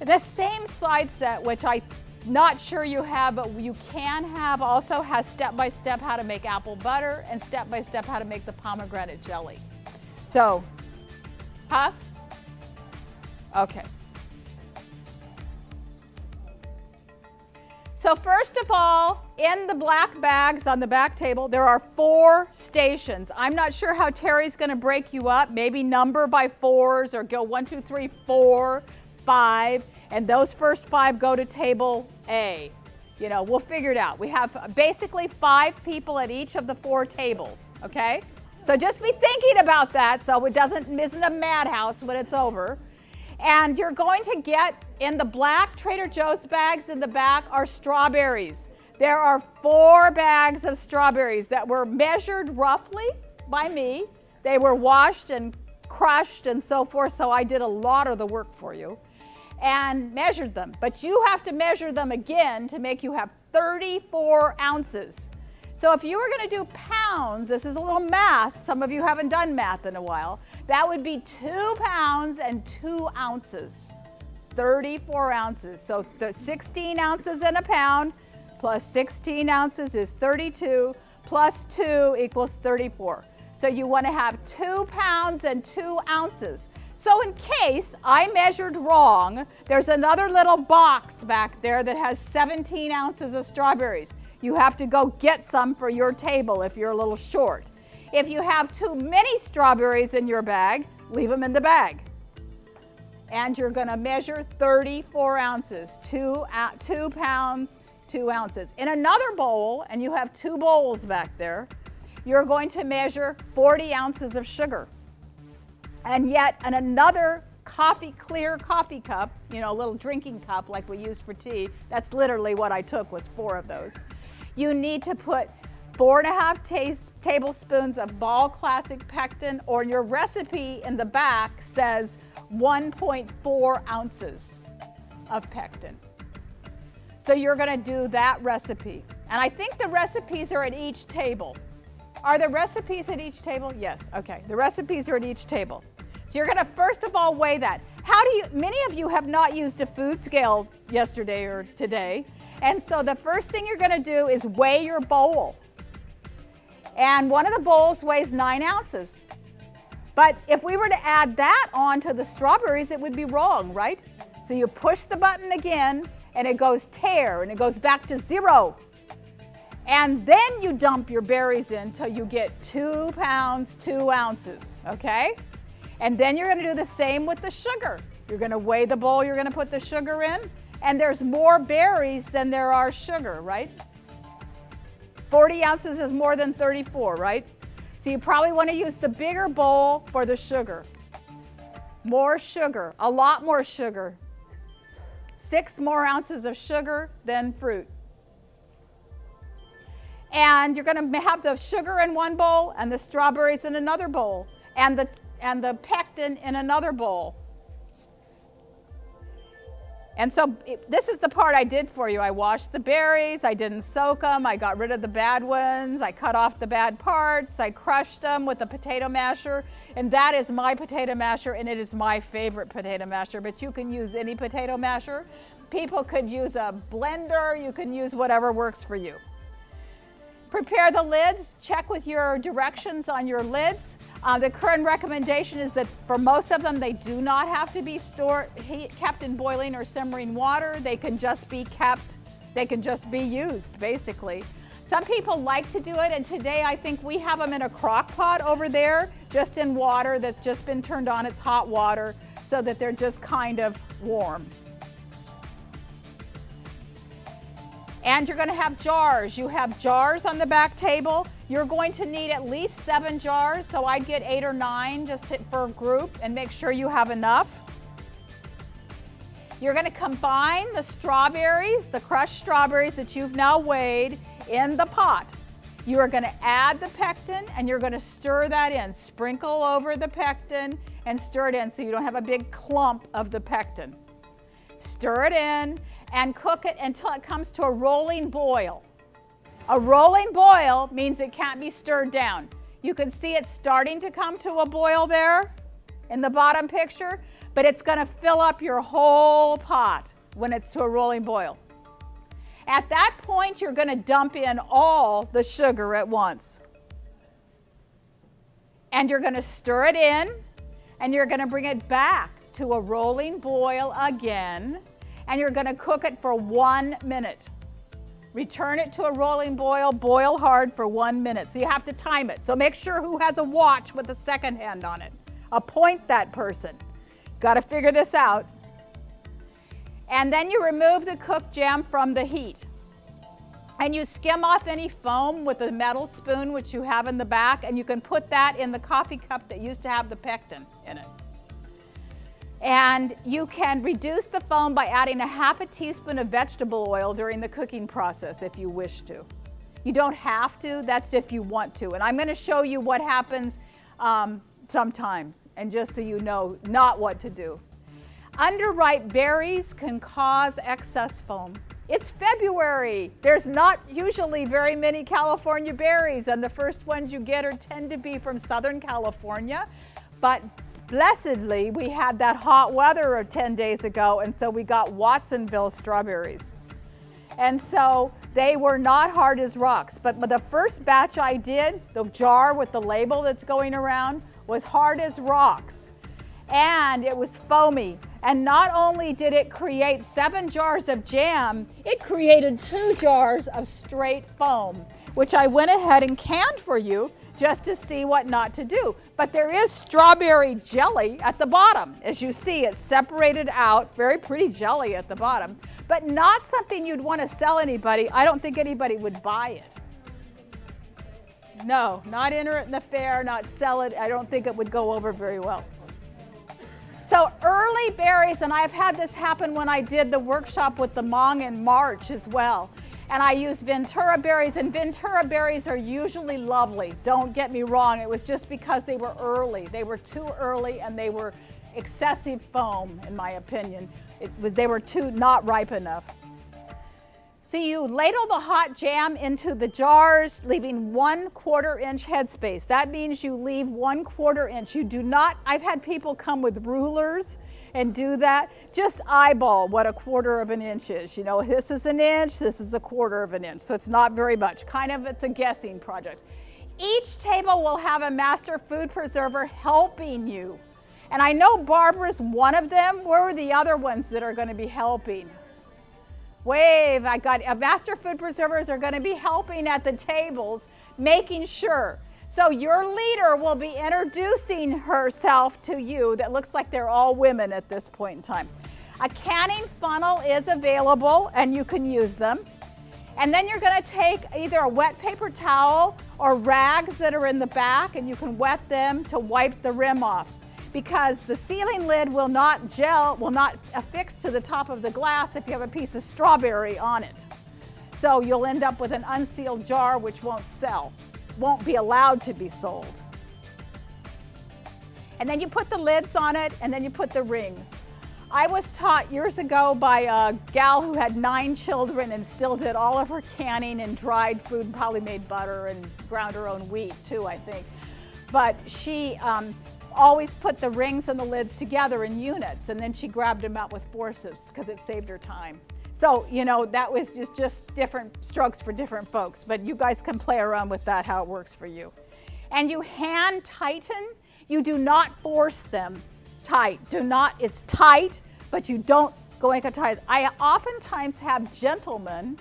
The same slide set, which I'm not sure you have, but you can have, also has step-by-step how to make apple butter and step-by-step how to make the pomegranate jelly. So, Okay. So first of all, in the black bags on the back table, there are 4 stations. I'm not sure how Terry's going to break you up, maybe number by 4s or go 1, 2, 3, 4, 5, and those first 5 go to table A. You know, we'll figure it out. We have basically 5 people at each of the 4 tables, okay? So just be thinking about that so it isn't a madhouse when it's over. And you're going to get, in the black Trader Joe's bags in the back are strawberries. There are 4 bags of strawberries that were measured roughly by me. They were washed and crushed and so forth, so I did a lot of the work for you and measured them. But you have to measure them again to make you have 34 ounces. So if you were going to do pounds, this is a little math. Some of you haven't done math in a while. That would be 2 pounds and 2 ounces. 34 ounces. So the 16 ounces in a pound plus 16 ounces is 32, plus 2 equals 34. So you want to have 2 pounds and 2 ounces. So in case I measured wrong, there's another little box back there that has 17 ounces of strawberries. You have to go get some for your table if you're a little short. If you have too many strawberries in your bag, leave them in the bag. And you're going to measure 34 ounces, 2 pounds, 2 ounces. In another bowl, and you have 2 bowls back there, you're going to measure 40 ounces of sugar. And yet in another clear coffee cup, you know, a little drinking cup like we used for tea, that's literally what I took, was 4 of those. You need to put 4.5 tablespoons of Ball Classic pectin, or your recipe in the back says 1.4 ounces of pectin. So you're going to do that recipe. And I think the recipes are at each table. Are the recipes at each table? Yes, okay. The recipes are at each table. So you're going to first of all weigh that. Many of you have not used a food scale yesterday or today. And so the first thing you're going to do is weigh your bowl. And one of the bowls weighs 9 ounces. But if we were to add that on to the strawberries, it would be wrong, right? So you push the button again, and it goes tear, and it goes back to 0. And then you dump your berries in till you get 2 pounds, 2 ounces, okay? And then you're going to do the same with the sugar. You're going to weigh the bowl you're going to put the sugar in, and there's more berries than there are sugar, right? 40 ounces is more than 34, right? So you probably want to use the bigger bowl for the sugar. More sugar, a lot more sugar. 6 more ounces of sugar than fruit. And you're going to have the sugar in one bowl and the strawberries in another bowl, and the pectin in another bowl. And so this is the part I did for you. I washed the berries, I didn't soak them, I got rid of the bad ones, I cut off the bad parts, I crushed them with a potato masher, and that is my potato masher, and it is my favorite potato masher, but you can use any potato masher. People could use a blender, you can use whatever works for you. Prepare the lids, check with your directions on your lids. The current recommendation is that for most of them, they do not have to be kept in boiling or simmering water. They can just be used, basically. Some people like to do it, and today I think we have them in a crock pot over there, just in water that's just been turned on. It's hot water, so that they're just kind of warm. And you're going to have jars. You have jars on the back table. You're going to need at least 7 jars, so I'd get 8 or 9 just for a group, and make sure you have enough. You're going to combine the strawberries, the crushed strawberries that you've now weighed, in the pot. You are going to add the pectin, and you're going to stir that in. Sprinkle over the pectin and stir it in so you don't have a big clump of the pectin. Stir it in and cook it until it comes to a rolling boil. A rolling boil means it can't be stirred down. You can see it starting to come to a boil there in the bottom picture, but it's going to fill up your whole pot when it's to a rolling boil. At that point, you're going to dump in all the sugar at once. And you're going to stir it in, and you're going to bring it back to a rolling boil again, and you're going to cook it for 1 minute. Return it to a rolling boil, boil hard for 1 minute. So you have to time it. So make sure who has a watch with a second hand on it. Appoint that person. Got to figure this out. And then you remove the cooked jam from the heat. And you skim off any foam with a metal spoon, which you have in the back, and you can put that in the coffee cup that used to have the pectin in it. And you can reduce the foam by adding a half a teaspoon of vegetable oil during the cooking process if you wish to. You don't have to, that's if you want to. And I'm going to show you what happens sometimes, and just so you know not what to do. Underripe berries can cause excess foam. It's February. There's not usually very many California berries, and the first ones you get tend to be from Southern California. But blessedly, we had that hot weather 10 days ago, and so we got Watsonville strawberries. And so they were not hard as rocks. But the first batch I did, the jar with the label that's going around, was hard as rocks. And it was foamy. And not only did it create 7 jars of jam, it created 2 jars of straight foam, which I went ahead and canned for you just to see what not to do. But there is strawberry jelly at the bottom. As you see, it's separated out, very pretty jelly at the bottom, but not something you'd want to sell anybody. I don't think anybody would buy it. No, not enter it in the fair, not sell it. I don't think it would go over very well. So early berries, and I've had this happen when I did the workshop with the Hmong in March as well. And I used Ventura berries, and Ventura berries are usually lovely. Don't get me wrong, it was just because they were early. They were too early, and they were excessive foam, in my opinion. They were too not ripe enough. So you ladle the hot jam into the jars, leaving 1/4 inch headspace. That means you leave 1/4 inch. You do not, I've had people come with rulers and do that. Just eyeball what 1/4 inch is. You know, this is an inch, this is 1/4 inch. So it's not very much. Kind of, it's a guessing project. Each table will have a master food preserver helping you. And I know Barbara's one of them. Where are the other ones that are going to be helping? Wave, I got master food preservers are going to be helping at the tables, making sure. So your leader will be introducing herself to you. That looks like they're all women at this point in time. A canning funnel is available, and you can use them. And then you're going to take either a wet paper towel or rags that are in the back, and you can wet them to wipe the rim off, because the sealing lid will not affix to the top of the glass if you have a piece of strawberry on it. So you'll end up with an unsealed jar which won't sell, won't be allowed to be sold. And then you put the lids on it, and then you put the rings. I was taught years ago by a gal who had 9 children and still did all of her canning and dried food, and probably made butter and ground her own wheat too, I think. But she always put the rings and the lids together in units, and then she grabbed them out with forceps because it saved her time. So, you know, that was just different strokes for different folks, but you guys can play around with that, how it works for you. And you hand tighten. You do not force them tight. Do not, it's tight, but you don't go into ties. I oftentimes have gentlemen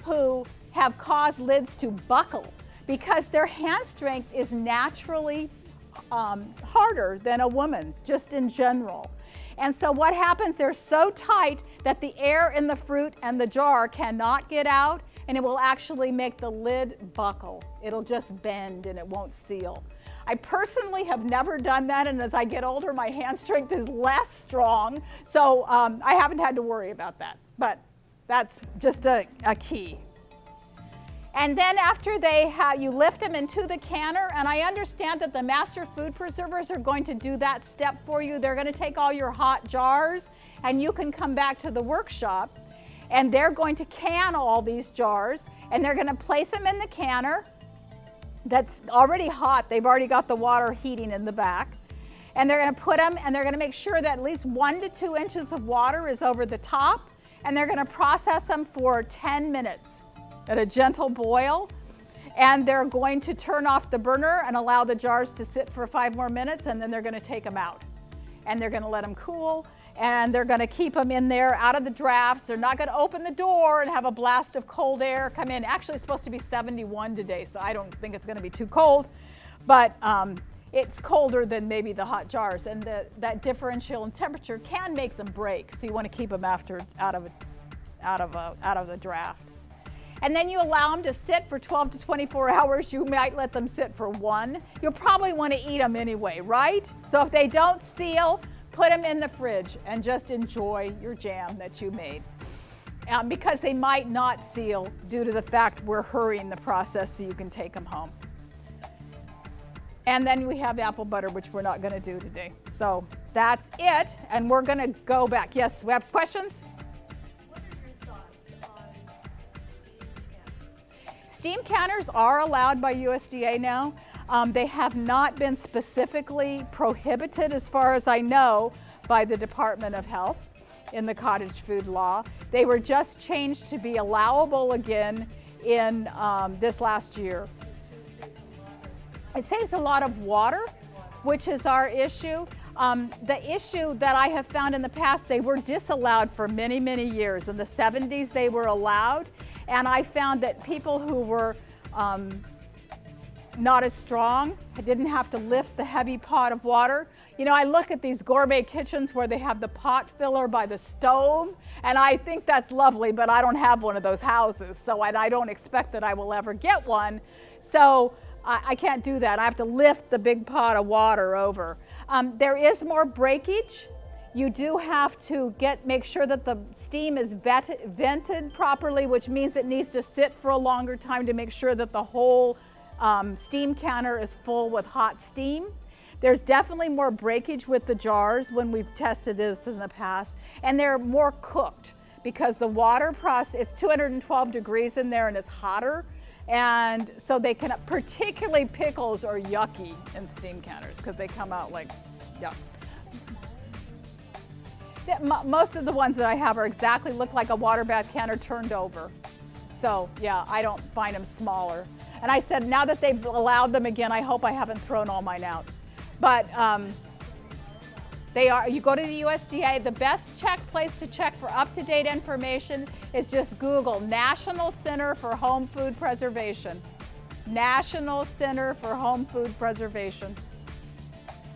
who have caused lids to buckle because their hand strength is naturally harder than a woman's, just in general. And so what happens, they're so tight that the air in the fruit and the jar cannot get out, and it will actually make the lid buckle. It'll just bend and it won't seal. I personally have never done that, and as I get older, my hand strength is less strong, so I haven't had to worry about that. But that's just a key. And then after you lift them into the canner, and I understand that the master food preservers are going to do that step for you. They're going to take all your hot jars, and you can come back to the workshop, and they're going to can all these jars, and they're going to place them in the canner that's already hot. They've already got the water heating in the back. And they're going to put them, and they're going to make sure that at least 1 to 2 inches of water is over the top, and they're going to process them for 10 minutes. At a gentle boil, and they're going to turn off the burner and allow the jars to sit for 5 more minutes, and then they're going to take them out. And they're going to let them cool, and they're going to keep them in there out of the drafts. They're not going to open the door and have a blast of cold air come in. Actually, it's supposed to be 71 today, so I don't think it's going to be too cold, but it's colder than maybe the hot jars, and that differential in temperature can make them break, so you want to keep them out of the draft. And then you allow them to sit for 12 to 24 hours. You might let them sit for 1. You'll probably want to eat them anyway, right? So if they don't seal, put them in the fridge and just enjoy your jam that you made. Because they might not seal due to the fact we're hurrying the process so you can take them home. And then we have apple butter, which we're not going to do today. So that's it, and we're going to go back. Yes, we have questions? What are your thoughts on Steam canners are allowed by USDA now. They have not been specifically prohibited, as far as I know, by the Department of Health in the cottage food law. They were just changed to be allowable again in this last year. It saves a lot of water, which is our issue. The issue that I have found in the past, they were disallowed for many, many years. In the 70s, they were allowed, and I found that people who were not as strong, didn't have to lift the heavy pot of water. You know, I look at these gourmet kitchens where they have the pot filler by the stove, and I think that's lovely, but I don't have one of those houses, so I don't expect that I will ever get one. So I can't do that. I have to lift the big pot of water over. There is more breakage. You do have to make sure that the steam is vented properly, which means it needs to sit for a longer time to make sure that the whole steam canner is full with hot steam. There's definitely more breakage with the jars when we've tested this in the past, and they're more cooked because the water process, it's 212 degrees in there and it's hotter. And so they can, particularly pickles are yucky in steam canners because they come out like, yuck. Most of the ones that I have are exactly look like a water bath canner turned over. So yeah, I don't find them smaller. And I said, now that they've allowed them again, I hope I haven't thrown all mine out. But they are, you go to the USDA, the best place to check for up-to-date information is just Google National Center for Home Food Preservation. National Center for Home Food Preservation.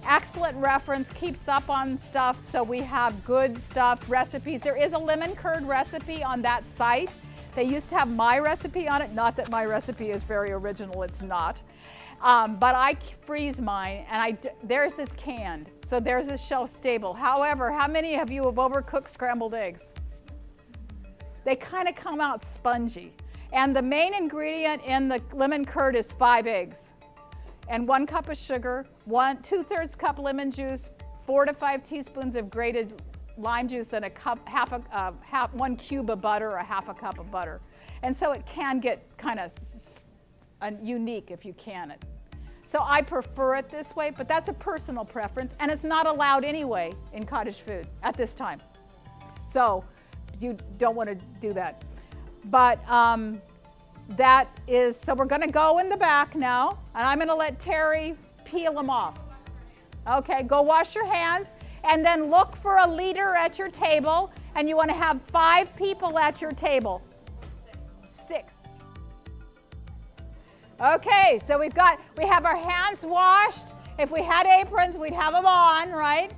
Excellent reference, keeps up on stuff, so we have good stuff, recipes. There is a lemon curd recipe on that site. They used to have my recipe on it, not that my recipe is very original, it's not. But I freeze mine, and theirs is canned, so theirs is shelf stable. However, how many of you have overcooked scrambled eggs? They kind of come out spongy. And the main ingredient in the lemon curd is 5 eggs. And 1 cup of sugar, 2/3 cup lemon juice, 4 to 5 teaspoons of grated lime juice, and a cup, 1 cube of butter, or 1/2 cup of butter. And so it can get kind of unique if you can it. So I prefer it this way, but that's a personal preference, and it's not allowed anyway in cottage food at this time. So you don't want to do that. But that is, so we're going to go in the back now, and I'm going to let Terry peel them off. Okay, go wash your hands, and then look for a leader at your table, and you want to have 5 people at your table. 6. Okay, so we have our hands washed. If we had aprons, we'd have them on, right?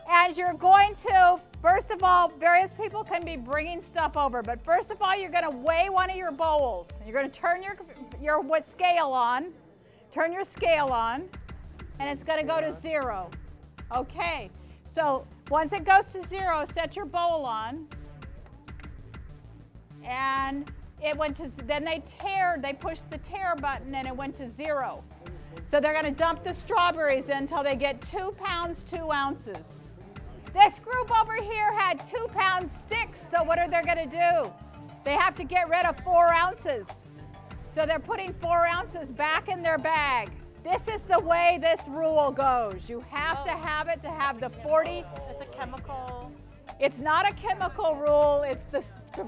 And you're going to, first of all, various people can be bringing stuff over, but first of all, you're going to weigh one of your bowls. You're going to turn your scale on, turn your scale on, and it's going to go to 0. Okay, so once it goes to 0, set your bowl on, and it went to, then they pushed the tare button and it went to 0. So they're going to dump the strawberries in until they get 2 pounds, 2 ounces. This group over here had 2 pounds 6, so what are they going to do? They have to get rid of 4 ounces. So they're putting 4 ounces back in their bag. This is the way this rule goes. You have to have it to have the 40. It's a chemical. It's not a chemical rule. It's the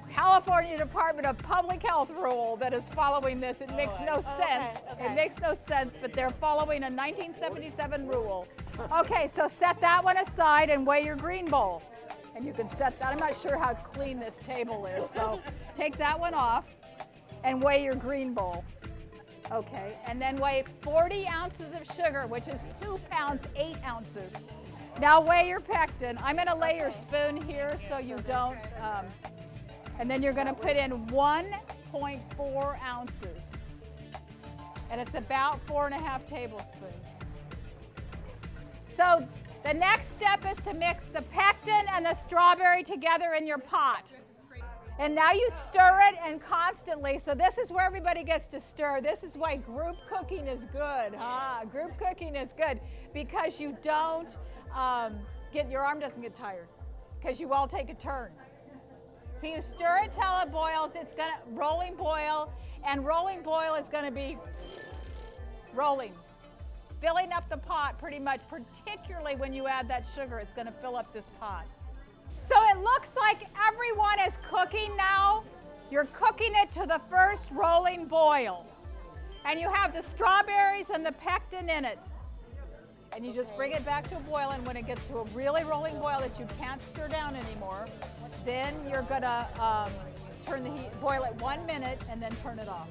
California Department of Public Health rule that is following this. It makes no sense. Okay. It makes no sense, but they're following a 1977 rule. Okay, so set that one aside and weigh your green bowl. And you can set that. I'm not sure how clean this table is, so take that one off and weigh your green bowl. Okay, and then weigh 40 ounces of sugar, which is 2 pounds, 8 ounces. Now weigh your pectin. I'm going to lay your spoon here so you don't, and then you're going to put in 1.4 ounces. And it's about 4.5 tablespoons. So The next step is to mix the pectin and the strawberry together in your pot. And now you stir it and constantly, so this is where everybody gets to stir. This is why group cooking is good, huh? Group cooking is good because you don't your arm doesn't get tired because you all take a turn. So you stir it till it boils. It's gonna rolling boil, and rolling boil is gonna be rolling, filling up the pot pretty much, particularly when you add that sugar, it's gonna fill up this pot. So it looks like everyone is cooking now. You're cooking it to the first rolling boil. And you have the strawberries and the pectin in it. And you just bring it back to a boil, and when it gets to a really rolling boil that you can't stir down anymore, then you're gonna turn the heat, boil it 1 minute, and then turn it off.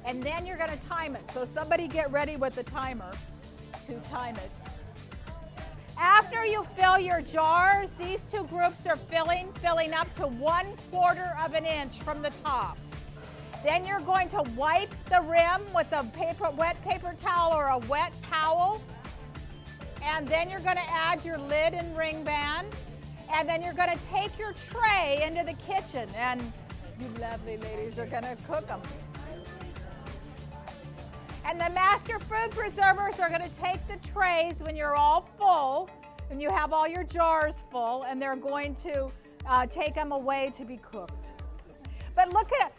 And then you're gonna time it. So somebody get ready with the timer to time it. After you fill your jars, these two groups are filling up to 1/4 of an inch from the top. Then you're going to wipe the rim with a wet paper towel or a wet towel. And then you're going to add your lid and ring band. And then you're going to take your tray into the kitchen, and you lovely ladies are going to cook them. And the master food preservers are going to take the trays when you're all full and you have all your jars full, and they're going to take them away to be cooked. But look at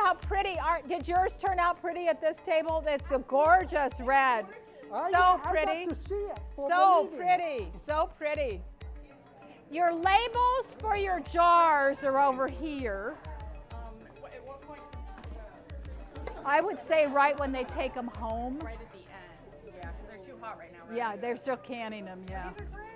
how pretty. Did yours turn out pretty at this table? It's a gorgeous red. So pretty. I got to see it So pretty. So pretty. Your labels for your jars are over here. At what point? I would say right when they take them home. Right at the end. Yeah, because they're too hot right now. Right? Yeah, they're still canning them, yeah. These are great.